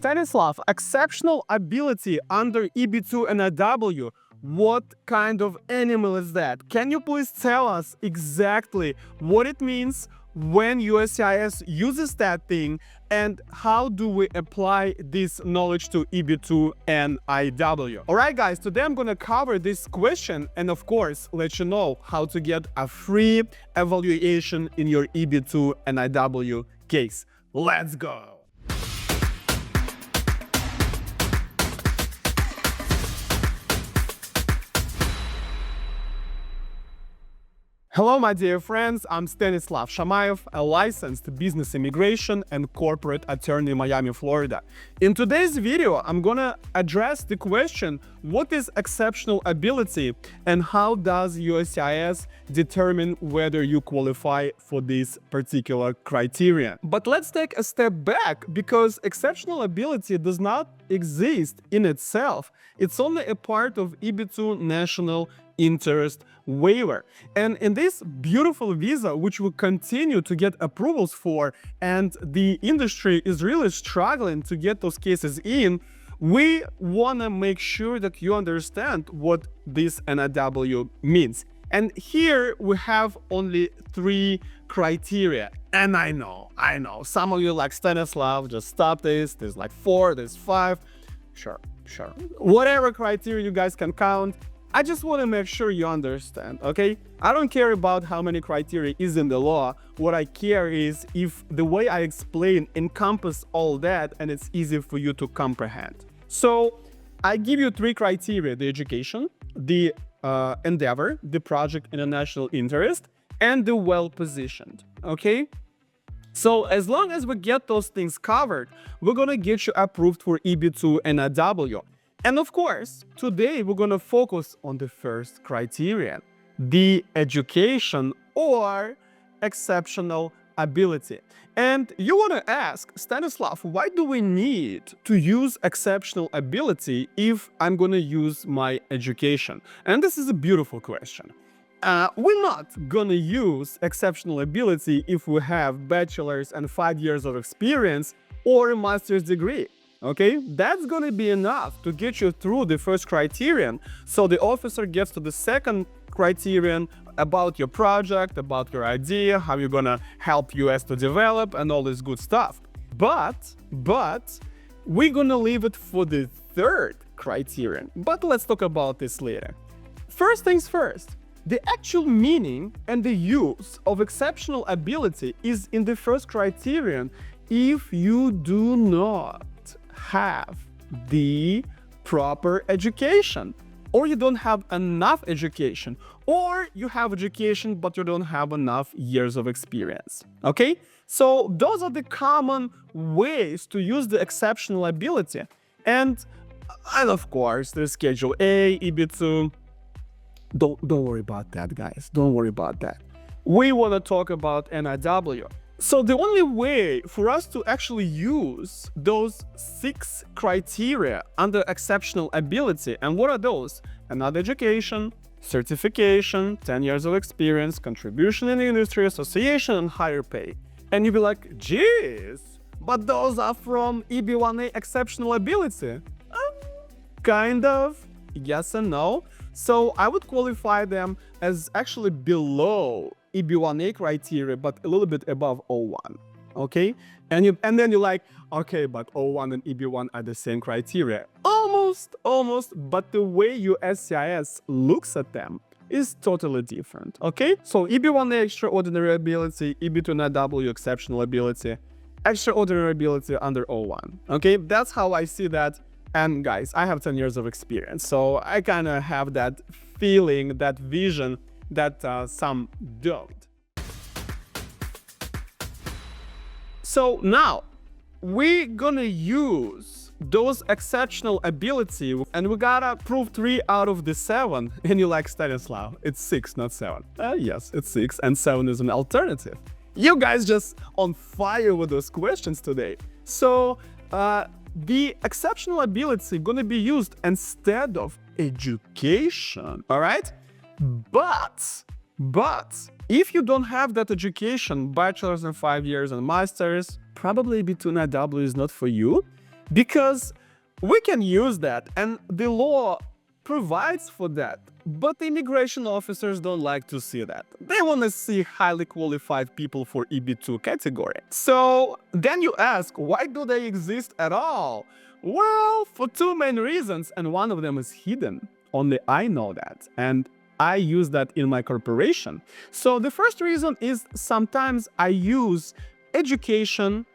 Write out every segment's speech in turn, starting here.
Stanislav, exceptional ability under EB-2 NIW. What kind of animal is that? Can you please tell us exactly what it means when USCIS uses that thing, and how do we apply this knowledge to EB-2 NIW? Alright guys, today I'm gonna cover this question and of course let you know how to get a free evaluation in your EB-2 NIW case. Let's go! Hello, my dear friends, I'm Stanislav Shamayev, a licensed business immigration and corporate attorney in Miami, Florida. In today's video, I'm gonna address the question, what is exceptional ability and how does USCIS determine whether you qualify for this particular criterion? But let's take a step back, because exceptional ability does not exist in itself. It's only a part of EB-2 National Interest Waiver. And in this beautiful visa, which we continue to get approvals for, and the industry is really struggling to get those cases in, we want to make sure that you understand what this NIW means. And here we have only 3 criteria. And I know, some of you are like, Stanislav, just stop this. There's like 4, there's 5. Sure. Whatever criteria you guys can count, I just want to make sure you understand, okay? I don't care about how many criteria is in the law. What I care is if the way I explain encompass all that and it's easy for you to comprehend. So I give you 3 criteria: the education, the endeavor, the project in a national interest, and the well-positioned, okay? So as long as we get those things covered, we're gonna get you approved for EB-2 NIW. And of course, today we're gonna focus on the first criterion, the education or exceptional ability. And you wanna ask, Stanislav, why do we need to use exceptional ability if I'm gonna use my education? And this is a beautiful question. We're not gonna use exceptional ability if we have bachelor's and 5 years of experience or a master's degree. Okay, that's gonna be enough to get you through the first criterion. So the officer gets to the second criterion about your project, about your idea, how you're gonna help US to develop and all this good stuff. But we're gonna leave it for the third criterion. But let's talk about this later. First things first, the actual meaning and the use of exceptional ability is in the first criterion if you do not have the proper education, or you don't have enough education, or you have education but you don't have enough years of experience. Okay, so those are the common ways to use the exceptional ability. And of course there's Schedule A, EB-2. Don't worry about that, guys. Don't worry about that. We want to talk about NIW. So the only way for us to actually use those 6 criteria under exceptional ability, and what are those? Another education, certification, 10 years of experience, contribution in the industry, association, and higher pay. And you'll be like, geez, but those are from EB-1A exceptional ability. Kind of, yes and no. So I would qualify them as actually below EB-1A criteria, but a little bit above O1, okay? And then you're like, okay, but O1 and EB-1 are the same criteria. Almost, but the way USCIS looks at them is totally different, okay? So EB-1A extraordinary ability, EB-2 NIW exceptional ability, extraordinary ability under O1, okay? That's how I see that. And guys, I have 10 years of experience, so I kind of have that feeling, that vision that some don't. So now we're gonna use those exceptional ability, and we gotta prove 3 out of the 7. And you're like, Stanislav, it's 6, not 7. Yes, it's 6, and 7 is an alternative. You guys just on fire with those questions today. So the exceptional ability gonna be used instead of education, all right? But if you don't have that education, bachelor's and 5 years and master's, probably EB-2 NIW is not for you. Because we can use that, and the law provides for that. But the immigration officers don't like to see that. They want to see highly qualified people for EB-2 category. So then you ask, why do they exist at all? Well, for two main reasons, and one of them is hidden. Only I know that, and I use that in my corporation. So the first reason is sometimes I use education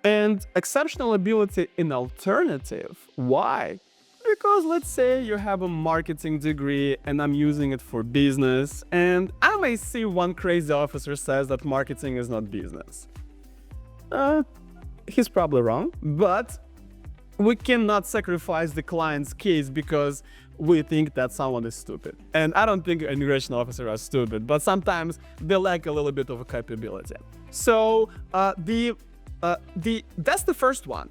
and exceptional ability in alternative. Why? Because let's say you have a marketing degree and I'm using it for business, and I may see one crazy officer says that marketing is not business. He's probably wrong, but we cannot sacrifice the client's case because we think that someone is stupid. And I don't think immigration officers are stupid, but sometimes they lack a little bit of a capability. So that's the first one.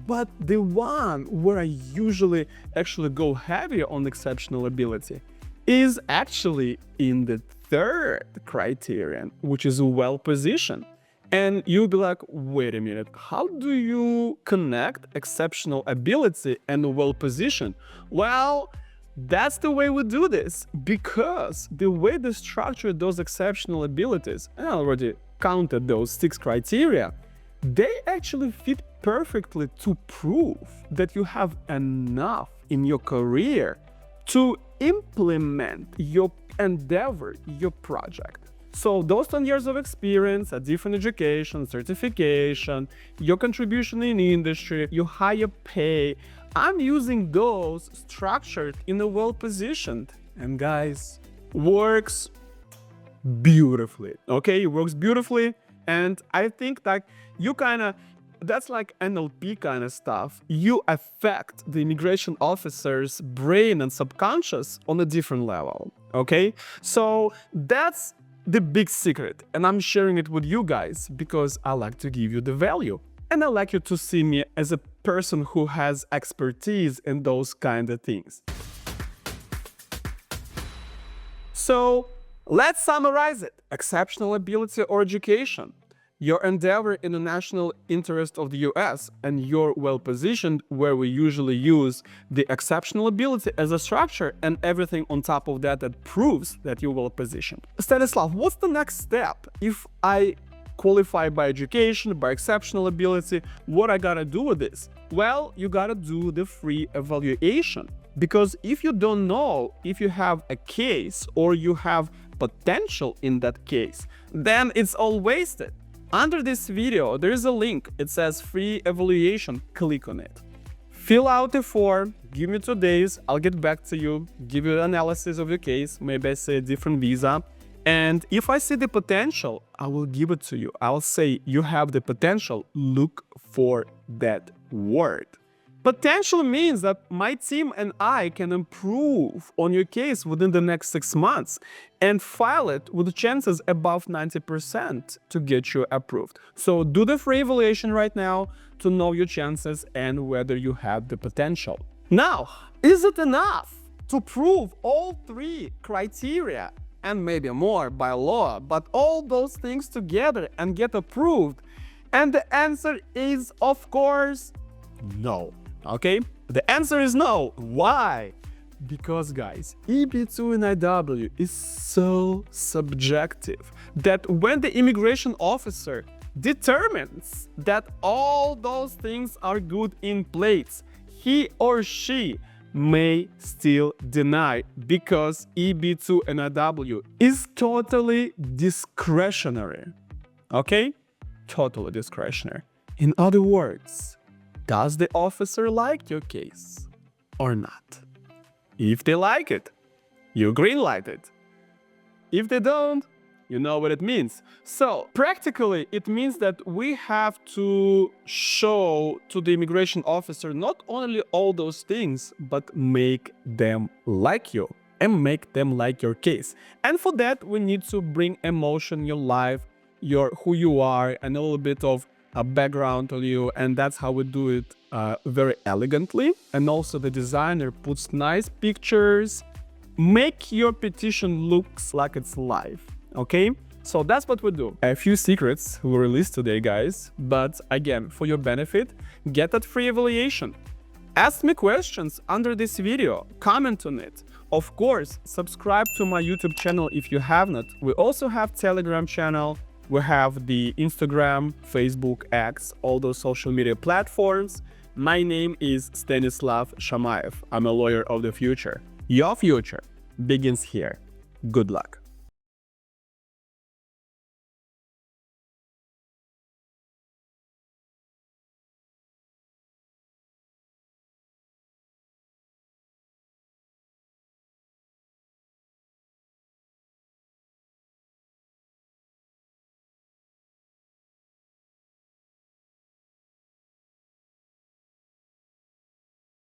But the one where I usually actually go heavier on exceptional ability is actually in the third criterion, which is well-positioned. And you'll be like, wait a minute, how do you connect exceptional ability and well-positioned? Well, that's the way we do this, because the way they structure those exceptional abilities, and I already counted those 6 criteria, they actually fit perfectly to prove that you have enough in your career to implement your endeavor, your project. So those 10 years of experience, a different education, certification, your contribution in industry, your higher pay, I'm using those structured in a well-positioned. And guys, works beautifully, okay? It works beautifully. And I think that you that's like NLP kind of stuff. You affect the immigration officer's brain and subconscious on a different level, okay? So that's the big secret, and I'm sharing it with you guys because I like to give you the value. And I like you to see me as a person who has expertise in those kind of things. So let's summarize it. Exceptional ability or education, your endeavor in the national interest of the US, and you're well-positioned, where we usually use the exceptional ability as a structure and everything on top of that that proves that you're well-positioned. Stanislav, what's the next step? If I qualify by education, by exceptional ability, what I gotta do with this? Well, you gotta do the free evaluation. Because if you don't know if you have a case or you have potential in that case, then it's all wasted. Under this video, there is a link. It says free evaluation. Click on it. Fill out the form. Give me 2 days. I'll get back to you. Give you an analysis of your case. Maybe I say a different visa. And if I see the potential, I will give it to you. I'll say you have the potential. Look for that word. Potential means that my team and I can improve on your case within the next 6 months and file it with chances above 90% to get you approved. So do the free evaluation right now to know your chances and whether you have the potential. Now, is it enough to prove all 3 criteria and maybe more by law, but all those things together and get approved? And the answer is, of course, no. Okay? The answer is no. Why? Because, guys, EB-2 NIW is so subjective that when the immigration officer determines that all those things are good in place, he or she may still deny, because EB-2 NIW is totally discretionary. Okay? Totally discretionary. In other words, does the officer like your case or not? If they like it, you greenlight it. If they don't, you know what it means. So practically, it means that we have to show to the immigration officer not only all those things, but make them like you and make them like your case. And for that, we need to bring emotion, your life, who you are, and a little bit of a background on you, and that's how we do it very elegantly. And also the designer puts nice pictures. Make your petition looks like it's live, okay? So that's what we do. A few secrets were released today, guys, but again, for your benefit, get that free evaluation. Ask me questions under this video, comment on it. Of course, subscribe to my YouTube channel if you have not. We also have Telegram channel, we have the Instagram, Facebook, X, all those social media platforms. My name is Stanislav Shamayev. I'm a lawyer of the future. Your future begins here. Good luck.